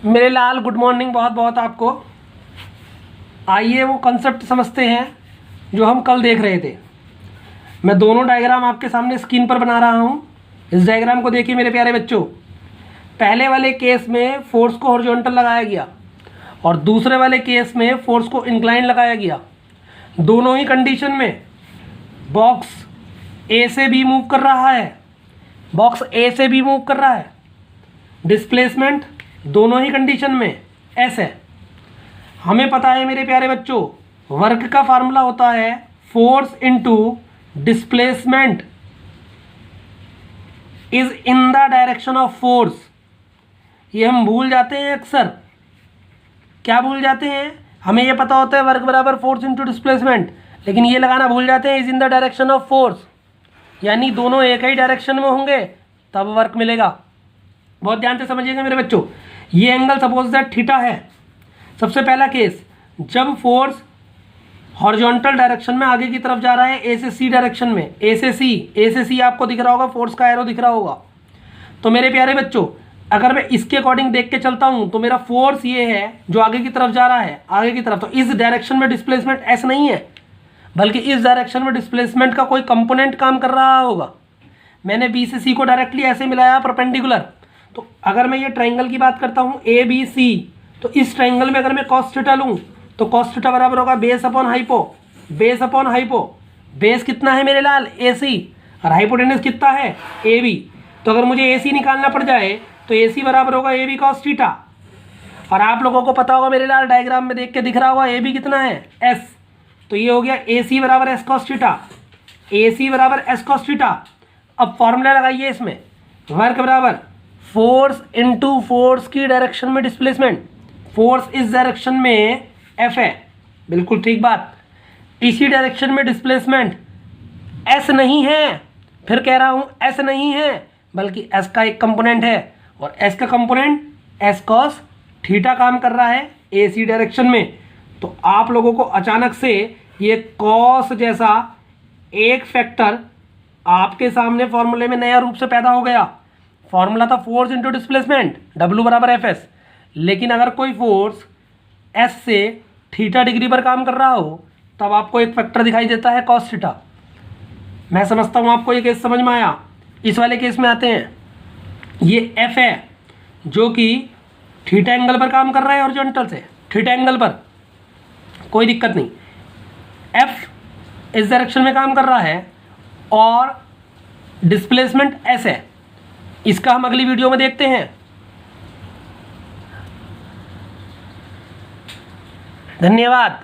मेरे लाल good morning बहुत बहुत आपको। आइए वो कंसेप्ट समझते हैं जो हम कल देख रहे थे। मैं दोनों डायग्राम आपके सामने स्क्रीन पर बना रहा हूँ। इस डायग्राम को देखिए मेरे प्यारे बच्चों। पहले वाले केस में फोर्स को हॉरिजॉन्टल लगाया गया और दूसरे वाले केस में फोर्स को इंक्लाइन लगाया गया। दोनों ही कंडीशन में बॉक्स ए से बी मूव कर रहा है, बॉक्स ए से बी मूव कर रहा है। डिस्प्लेसमेंट दोनों ही कंडीशन में एस है। हमें पता है मेरे प्यारे बच्चों, वर्क का फार्मूला होता है force into displacement is in the direction of force. ये हम भूल जाते हैं अक्सर। क्या भूल जाते हैं? हमें ये पता होता है वर्क बराबर फोर्स इनटू डिस्प्लेसमेंट, लेकिन ये लगाना भूल जाते हैं is in the direction of force, यानी दोनों एक ही डायरेक्शन में होंगे तब वर्क मिलेगा। बहुत ध्यान से समझिएगा मेरे बच्चों। ये एंगल सपोज दैट थीटा है। सबसे पहला केस, जब फोर्स हॉरिजॉन्टल डायरेक्शन में आगे की तरफ जा रहा है, ए से सी डायरेक्शन में, ए से सी आपको दिख रहा होगा, फोर्स का एरो दिख रहा होगा। तो मेरे प्यारे बच्चों, अगर मैं इसके अकॉर्डिंग देख के चलता हूं तो मेरा फोर्स ये है जो आगे की तरफ जा रहा है, आगे की तरफ। तो इस डायरेक्शन में डिस्प्लेसमेंट एस नहीं है, बल्कि इस डायरेक्शन में डिस्प्लेसमेंट का कोई कंपोनेंट काम कर रहा होगा। मैंने बी से सी को डायरेक्टली ऐसे मिलाया परपेंडिकुलर। तो अगर मैं ये ट्राइंगल की बात करता हूँ ए बी सी, तो इस ट्राइंगल में अगर मैं कॉस थीटा लूँ तो कॉस थीटा बराबर होगा base upon hypo, base upon hypo. Base कितना है मेरे लाल? ए सी, और हाइपोटेनस कितना है? A B. तो अगर मुझे ए सी निकालना पड़ जाए तो ए सी बराबर होगा ए बी कॉस थीटा। और आप लोगों को पता होगा मेरे लाल, डायग्राम में देख के दिख रहा होगा ए बी कितना है? एस। तो ये हो गया ए सी बराबर एस कॉस थीटा, ए सी बराबर एस कॉस थीटा। अब फॉर्मूला लगाइए इसमें, वर्क बराबर फोर्स इनटू फोर्स की डायरेक्शन में डिस्प्लेसमेंट। फोर्स इस डायरेक्शन में एफ है, बिल्कुल ठीक बात। इसी डायरेक्शन में डिस्प्लेसमेंट एस नहीं है, फिर कह रहा हूँ एस नहीं है, बल्कि एस का एक कंपोनेंट है, और एस का कंपोनेंट एस कॉस थीटा काम कर रहा है ए सी डायरेक्शन में। तो आप लोगों को अचानक से ये कॉस जैसा एक फैक्टर आपके सामने फॉर्मूले में नया रूप से पैदा हो गया। फॉर्मूला था फोर्स इनटू डिस्प्लेसमेंट, डब्ल्यू बराबर एफ एस। लेकिन अगर कोई फोर्स एस से थीटा डिग्री पर काम कर रहा हो तब आपको एक फैक्टर दिखाई देता है कॉस थीटा। मैं समझता हूँ आपको ये केस समझ में आया। इस वाले केस में आते हैं। ये एफ है जो कि थीटा एंगल पर काम कर रहा है हॉरिजॉन्टल से, थीटा एंगल पर, कोई दिक्कत नहीं। एफ इस डायरेक्शन में काम कर रहा है और डिस्प्लेसमेंट एस है। इसका हम अगली वीडियो में देखते हैं। धन्यवाद।